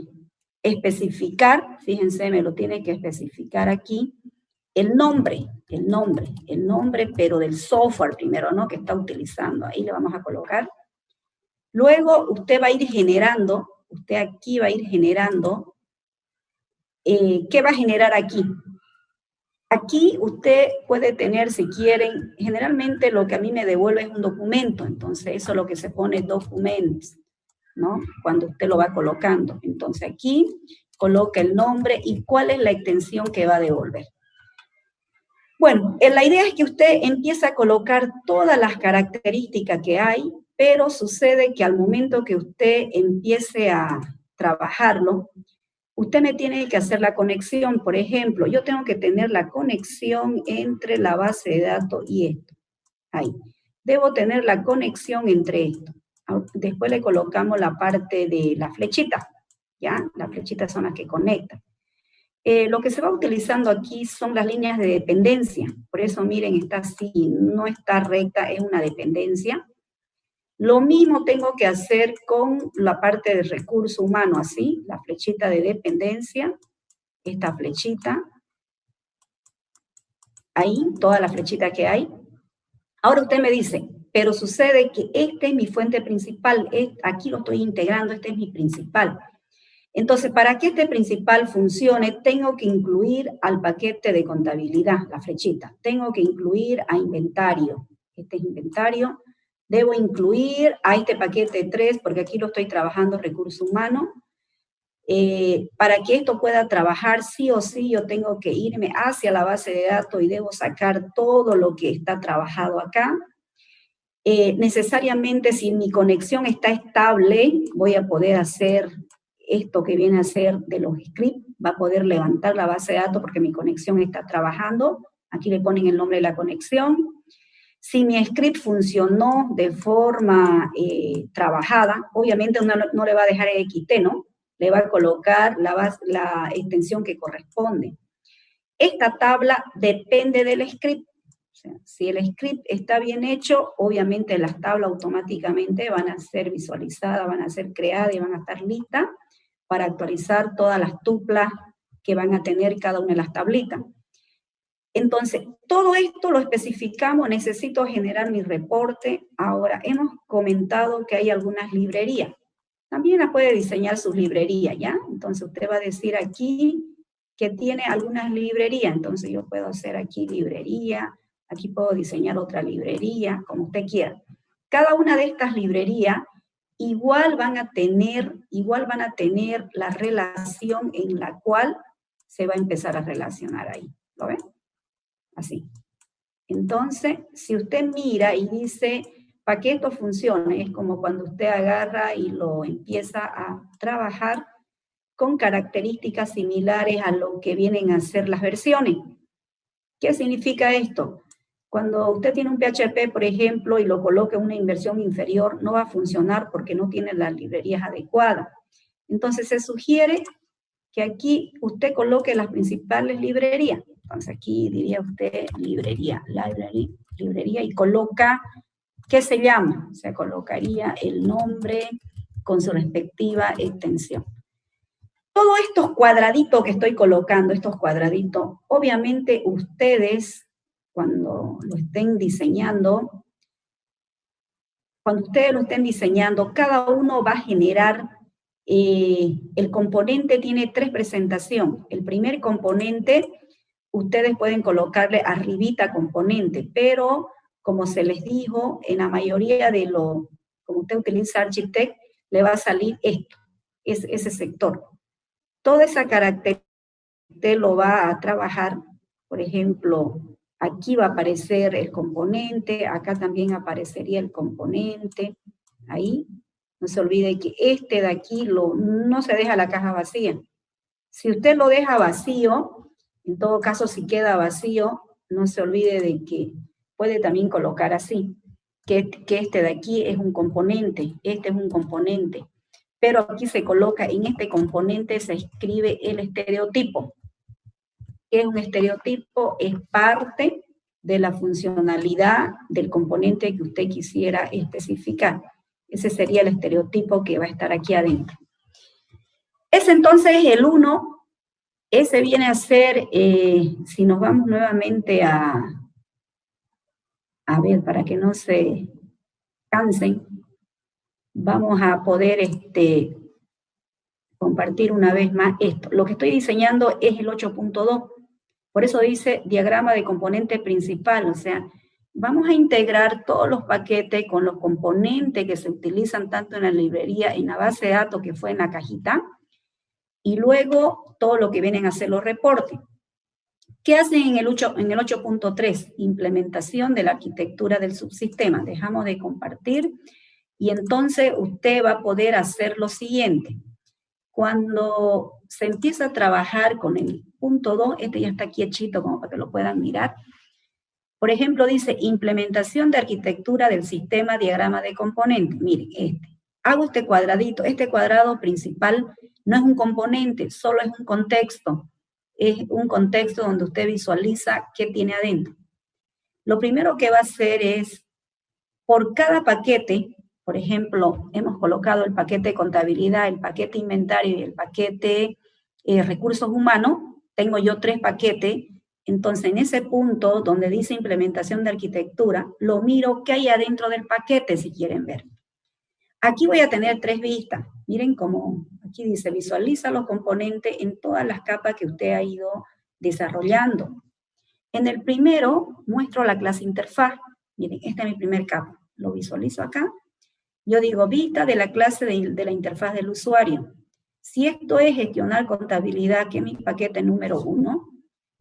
especificar, fíjense, me lo tiene que especificar aquí, el nombre, pero del software primero, ¿no?, que está utilizando. Ahí le vamos a colocar. Luego usted va a ir generando, usted aquí va a ir generando, ¿qué va a generar aquí? Aquí usted puede tener, si quieren, generalmente lo que a mí me devuelve es un documento, entonces eso es lo que se pone documents, ¿no?, cuando usted lo va colocando. Entonces aquí coloca el nombre y cuál es la extensión que va a devolver. Bueno, la idea es que usted empiece a colocar todas las características que hay, pero sucede que al momento que usted empiece a trabajarlo, usted me tiene que hacer la conexión. Por ejemplo, yo tengo que tener la conexión entre la base de datos y esto. Ahí. Debo tener la conexión entre esto. Después le colocamos la parte de la flechita, ¿ya? Las flechitas son las que conectan. Lo que se va utilizando aquí son las líneas de dependencia. Por eso, miren, está así, no está recta, es una dependencia. Lo mismo tengo que hacer con la parte de recurso humano, así, la flechita de dependencia, esta flechita, ahí, toda la flechita que hay. Ahora usted me dice, pero sucede que esta es mi fuente principal, aquí lo estoy integrando, este es mi principal. Entonces, para que este principal funcione, tengo que incluir al paquete de contabilidad, la flechita. Tengo que incluir a inventario. Este es inventario. Debo incluir a este paquete 3, porque aquí lo estoy trabajando recurso humano. Para que esto pueda trabajar, sí o sí, yo tengo que irme hacia la base de datos y debo sacar todo lo que está trabajado acá. Necesariamente, si mi conexión está estable, voy a poder hacer esto que viene a ser de los scripts, va a poder levantar la base de datos porque mi conexión está trabajando. Aquí le ponen el nombre de la conexión. Si mi script funcionó de forma trabajada, obviamente no le va a dejar XT, ¿no? Le va a colocar la extensión que corresponde. Esta tabla depende del script. O sea, si el script está bien hecho, obviamente las tablas automáticamente van a ser visualizadas, van a ser creadas y van a estar listas para actualizar todas las tuplas que van a tener cada una de las tablitas. Entonces, todo esto lo especificamos, necesito generar mi reporte. Ahora, hemos comentado que hay algunas librerías. También las puede diseñar sus librerías, ¿ya? Entonces, usted va a decir aquí que tiene algunas librerías. Entonces, yo puedo hacer aquí librería, aquí puedo diseñar otra librería, como usted quiera. Cada una de estas librerías igual van a tener la relación en la cual se va a empezar a relacionar ahí. ¿Lo ven? Así. Entonces, si usted mira y dice, para que esto funcione, es como cuando usted agarra y lo empieza a trabajar con características similares a lo que vienen a ser las versiones. ¿Qué significa esto? Cuando usted tiene un PHP, por ejemplo, y lo coloca en una inversión inferior, no va a funcionar porque no tiene las librerías adecuadas. Entonces, se sugiere que aquí usted coloque las principales librerías. Entonces, aquí diría usted librería, librería, y coloca, ¿qué se llama? Se colocaría el nombre con su respectiva extensión. Todos estos cuadraditos que estoy colocando, estos cuadraditos, obviamente ustedes, cuando lo estén diseñando, cada uno va a generar, el componente tiene 3 presentaciones. El primer componente, ustedes pueden colocarle arribita componente, pero como se les dijo, en la mayoría de como usted utiliza Architect, le va a salir esto, ese sector. Toda esa característica usted lo va a trabajar, por ejemplo, aquí va a aparecer el componente, acá también aparecería el componente, ahí. No se olvide que este de aquí no se deja la caja vacía. Si usted lo deja vacío, en todo caso si queda vacío, no se olvide de que puede también colocar así, que este de aquí es un componente, este es un componente. Pero aquí se coloca, en este componente se escribe el estereotipo. ¿Qué es un estereotipo? Es parte de la funcionalidad del componente que usted quisiera especificar. Ese sería el estereotipo que va a estar aquí adentro. Ese entonces es el 1. Ese viene a ser, si nos vamos nuevamente a ver, para que no se cansen, vamos a poder compartir una vez más esto. Lo que estoy diseñando es el 8.2. Por eso dice diagrama de componente principal, o sea, vamos a integrar todos los paquetes con los componentes que se utilizan tanto en la librería, en la base de datos que fue en la cajita, y luego todo lo que vienen a hacer los reportes. ¿Qué hacen en el 8.3? Implementación de la arquitectura del subsistema. Dejamos de compartir y entonces usted va a poder hacer lo siguiente. Cuando se empieza a trabajar con el punto 2, este ya está aquí hechito como para que lo puedan mirar. Por ejemplo, dice implementación de arquitectura del sistema diagrama de componentes. Miren, hago este cuadradito. Este cuadrado principal no es un componente, solo es un contexto. Es un contexto donde usted visualiza qué tiene adentro. Lo primero que va a hacer es, por cada paquete, por ejemplo, hemos colocado el paquete contabilidad, el paquete inventario y el paquete recursos humanos, tengo yo 3 paquetes, entonces en ese punto donde dice implementación de arquitectura, lo miro qué hay adentro del paquete si quieren ver. Aquí voy a tener 3 vistas, miren cómo aquí dice visualiza los componentes en todas las capas que usted ha ido desarrollando. En el primero muestro la clase interfaz, miren, esta es mi primer capa, lo visualizo acá. Yo digo vista de la clase de la interfaz del usuario. Si esto es gestionar contabilidad, que es mi paquete número 1,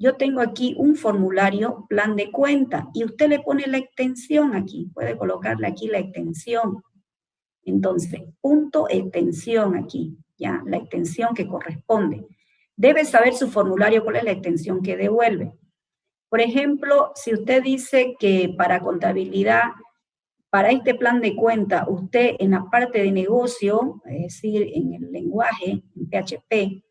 yo tengo aquí un formulario, plan de cuenta, y usted le pone la extensión aquí, puede colocarle aquí la extensión. Entonces, punto extensión aquí, ya, la extensión que corresponde. Debe saber su formulario cuál es la extensión que devuelve. Por ejemplo, si usted dice que para contabilidad, para este plan de cuenta, usted en la parte de negocio, es decir, en el lenguaje, en PHP,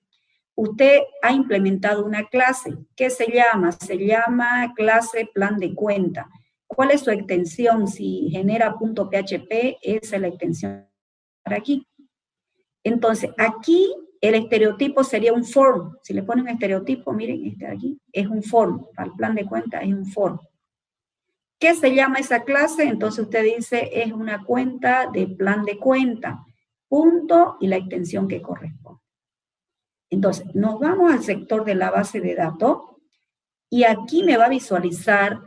usted ha implementado una clase. ¿Qué se llama? Se llama clase plan de cuenta. ¿Cuál es su extensión? Si genera .php, esa es la extensión para aquí. Entonces, aquí el estereotipo sería un form. Si le ponen un estereotipo, miren, este de aquí, es un form. Para el plan de cuenta es un form. ¿Qué se llama esa clase? Entonces usted dice, es una cuenta de plan de cuenta. Punto y la extensión que corresponde. Entonces, nos vamos al sector de la base de datos y aquí me va a visualizar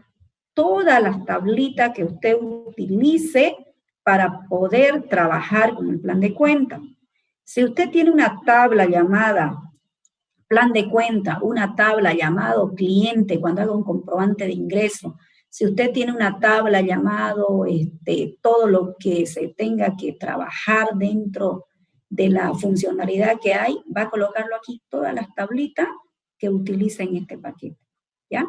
todas las tablitas que usted utilice para poder trabajar con el plan de cuenta. Si usted tiene una tabla llamada plan de cuenta, una tabla llamado cliente cuando haga un comprobante de ingreso, si usted tiene una tabla llamado todo lo que se tenga que trabajar dentro de la funcionalidad que hay, va a colocarlo aquí, todas las tablitas que utiliza en este paquete, ¿ya?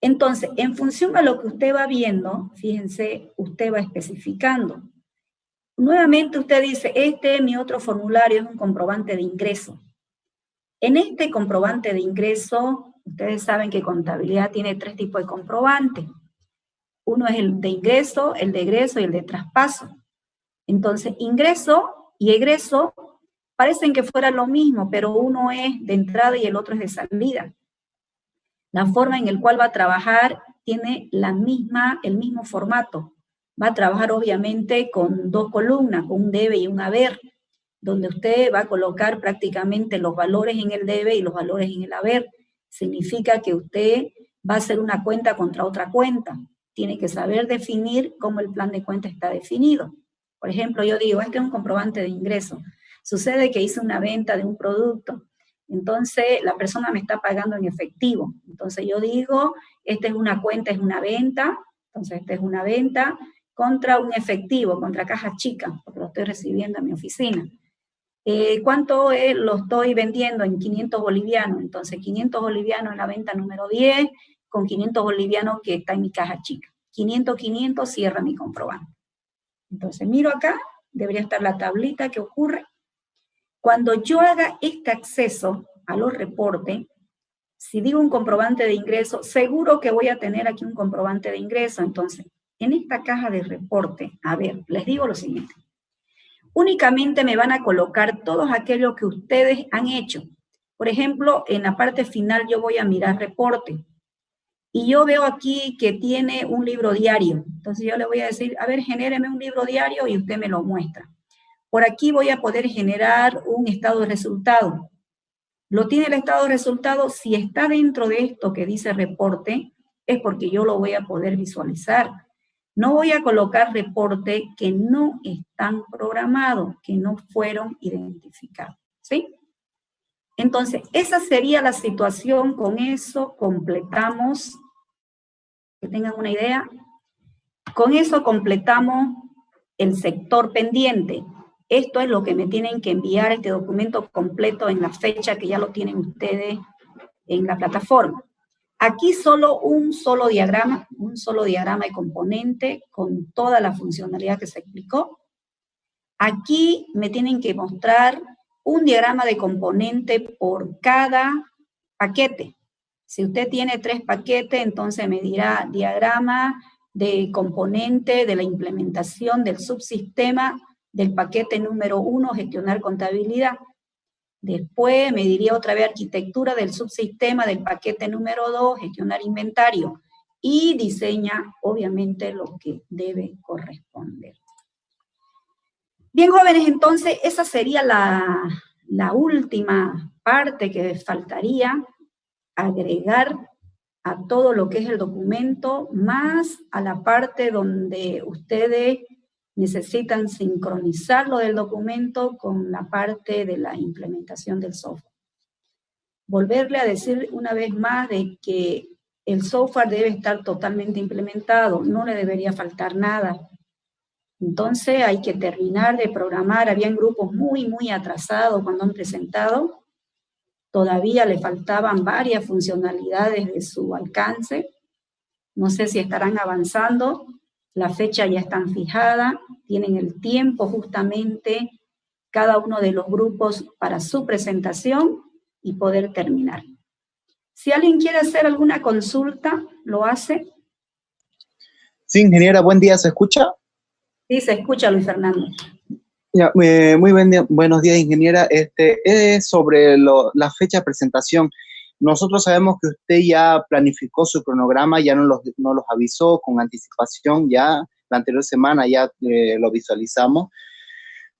Entonces, en función a lo que usted va viendo, fíjense, usted va especificando. Nuevamente usted dice, este es mi otro formulario, es un comprobante de ingreso. En este comprobante de ingreso, ustedes saben que contabilidad tiene 3 tipos de comprobantes. Uno es el de ingreso, el de egreso y el de traspaso. Entonces, ingreso y egreso parecen que fuera lo mismo, pero uno es de entrada y el otro es de salida. La forma en la cual va a trabajar tiene el mismo formato. Va a trabajar obviamente con 2 columnas, con un debe y un haber, donde usted va a colocar prácticamente los valores en el debe y los valores en el haber. Significa que usted va a hacer una cuenta contra otra cuenta. Tiene que saber definir cómo el plan de cuenta está definido. Por ejemplo, yo digo, este es un comprobante de ingreso. Sucede que hice una venta de un producto. Entonces, la persona me está pagando en efectivo. Entonces, yo digo, esta es una cuenta, es una venta. Entonces, esta es una venta contra un efectivo, contra caja chica, porque lo estoy recibiendo en mi oficina. ¿Cuánto lo estoy vendiendo? En 500 bolivianos. Entonces, 500 bolivianos en la venta número 10, con 500 bolivianos que está en mi caja chica. 500, 500, cierra mi comprobante. Entonces, miro acá, debería estar la tablita que ocurre. Cuando yo haga este acceso a los reportes, si digo un comprobante de ingreso, seguro que voy a tener aquí un comprobante de ingreso. Entonces, en esta caja de reporte, a ver, les digo lo siguiente. Únicamente me van a colocar todos aquellos que ustedes han hecho. Por ejemplo, en la parte final yo voy a mirar reporte. Y yo veo aquí que tiene un libro diario. Entonces yo le voy a decir, a ver, genéreme un libro diario y usted me lo muestra. Por aquí voy a poder generar un estado de resultado. ¿Lo tiene el estado de resultado? Si está dentro de esto que dice reporte, es porque yo lo voy a poder visualizar. No voy a colocar reporte que no están programados, que no fueron identificados, ¿sí? Entonces, esa sería la situación. Con eso completamos, que tengan una idea, con eso completamos el sector pendiente. Esto es lo que me tienen que enviar, este documento completo en la fecha que ya lo tienen ustedes en la plataforma. Aquí solo un solo diagrama de componente con toda la funcionalidad que se explicó. Aquí me tienen que mostrar un diagrama de componente por cada paquete. Si usted tiene 3 paquetes, entonces me dirá diagrama de componente de la implementación del subsistema del paquete número 1, gestionar contabilidad. Después me diría otra vez arquitectura del subsistema del paquete número 2, gestionar inventario. Y diseña, obviamente, lo que debe corresponder. Bien, jóvenes, entonces esa sería la última parte que faltaría agregar a todo lo que es el documento, más a la parte donde ustedes necesitan sincronizar lo del documento con la parte de la implementación del software. Volverle a decir una vez más de que el software debe estar totalmente implementado, no le debería faltar nada. Entonces hay que terminar de programar. Habían grupos muy atrasados cuando han presentado. Todavía le faltaban varias funcionalidades de su alcance. No sé si estarán avanzando. La fecha ya están fijada. Tienen el tiempo justamente cada uno de los grupos para su presentación y poder terminar. Si alguien quiere hacer alguna consulta, lo hace. Sí, ingeniera, buen día, ¿se escucha? Sí, se escucha, Luis Fernando. Ya, muy buenos días, ingeniera. Es sobre la fecha de presentación. Nosotros sabemos que usted ya planificó su cronograma, ya nos los avisó con anticipación, ya la anterior semana ya lo visualizamos.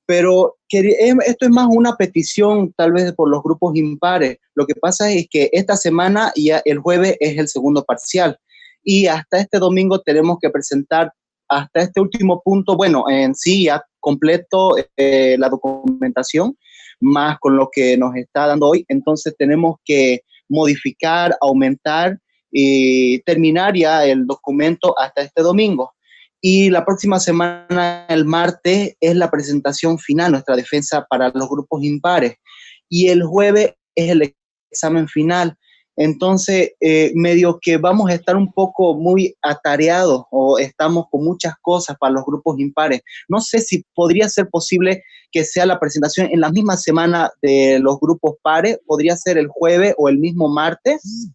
Pero esto es más una petición tal vez por los grupos impares. Lo que pasa es que esta semana, ya el jueves, es el segundo parcial. Y hasta este domingo tenemos que presentar hasta este último punto, bueno, en sí ya completo la documentación, más con lo que nos está dando hoy. Entonces tenemos que modificar, aumentar y terminar ya el documento hasta este domingo. Y la próxima semana, el martes, es la presentación final, nuestra defensa para los grupos impares. Y el jueves es el examen final. Entonces, medio que vamos a estar un poco muy atareados o estamos con muchas cosas para los grupos impares. No sé si podría ser posible que sea la presentación en la misma semana de los grupos pares. ¿Podría ser el jueves o el mismo martes?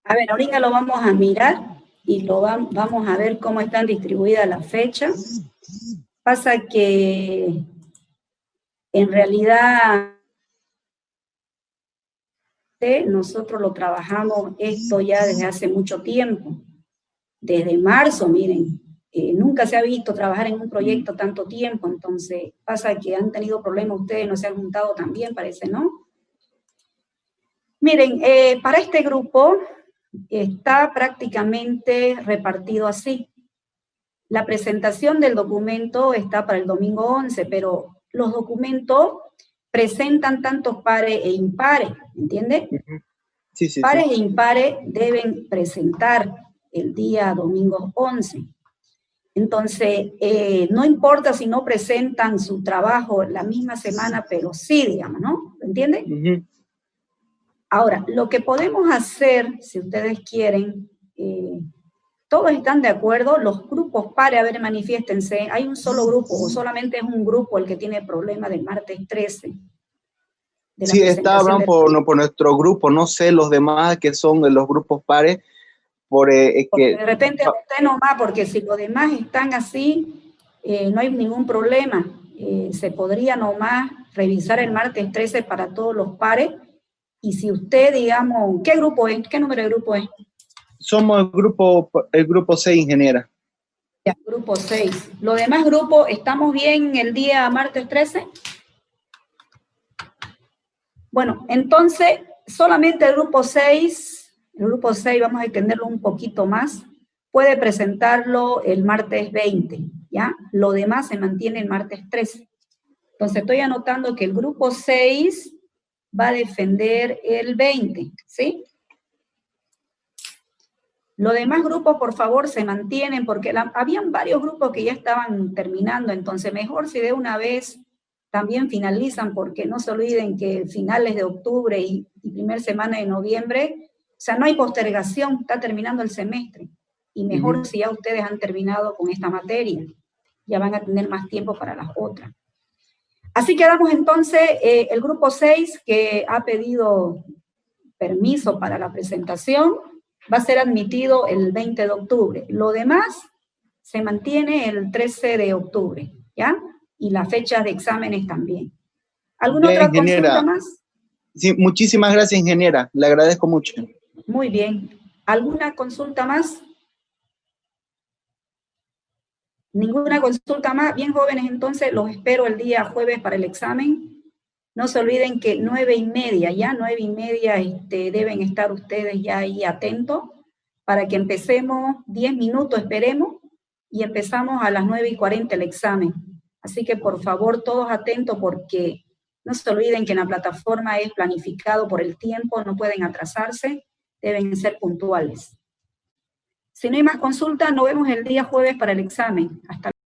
A ver, ahorita lo vamos a mirar y vamos a ver cómo están distribuidas las fechas. Pasa que en realidad nosotros lo trabajamos esto ya desde hace mucho tiempo, desde marzo, miren, nunca se ha visto trabajar en un proyecto tanto tiempo, entonces pasa que han tenido problemas ustedes, no se han juntado también, parece, ¿no? Miren, para este grupo está prácticamente repartido así. La presentación del documento está para el domingo 11, pero los documentos presentan tantos pares e impares, ¿entiende? Sí. Pares e impares deben presentar el día domingo 11. Entonces, no importa si no presentan su trabajo la misma semana, pero sí, digamos, ¿no? ¿Entiende? Ahora, lo que podemos hacer, si ustedes quieren, todos están de acuerdo, los grupos pares, a ver, manifiéstense, ¿hay un solo grupo o solamente es un grupo el que tiene problema del martes 13? Sí, está hablando por nuestro grupo, no sé los demás que son de los grupos pares. Porque de repente usted nomás, porque si los demás están así, no hay ningún problema. Se podría nomás revisar el martes 13 para todos los pares. Y si usted, digamos, ¿qué grupo es? ¿Qué número de grupo es? Somos el grupo 6, ingeniera. Ya, grupo 6. ¿Los demás grupos estamos bien el día martes 13? Bueno, entonces, solamente el grupo 6 vamos a extenderlo un poquito más, puede presentarlo el martes 20, ¿ya? Lo demás se mantiene el martes 13. Entonces, estoy anotando que el grupo 6 va a defender el 20, ¿sí? Los demás grupos, por favor, se mantienen, porque habían varios grupos que ya estaban terminando, entonces mejor si de una vez también finalizan, porque no se olviden que finales de octubre y primer semana de noviembre, o sea, no hay postergación, está terminando el semestre, y mejor si ya ustedes han terminado con esta materia, ya van a tener más tiempo para las otras. Así quedamos entonces, el grupo 6 que ha pedido permiso para la presentación, va a ser admitido el 20 de octubre. Lo demás se mantiene el 13 de octubre, ¿ya? Y las fechas de exámenes también. ¿Alguna otra consulta más? Sí, muchísimas gracias, ingeniera. Le agradezco mucho. Muy bien. ¿Alguna consulta más? ¿Ninguna consulta más? Bien, jóvenes, entonces los espero el día jueves para el examen. No se olviden que 9:30, ya 9:30 deben estar ustedes ya ahí atentos para que empecemos 10 minutos, esperemos, y empezamos a las 9:40 el examen. Así que por favor todos atentos porque no se olviden que en la plataforma es planificado por el tiempo, no pueden atrasarse, deben ser puntuales. Si no hay más consultas, nos vemos el día jueves para el examen. Hasta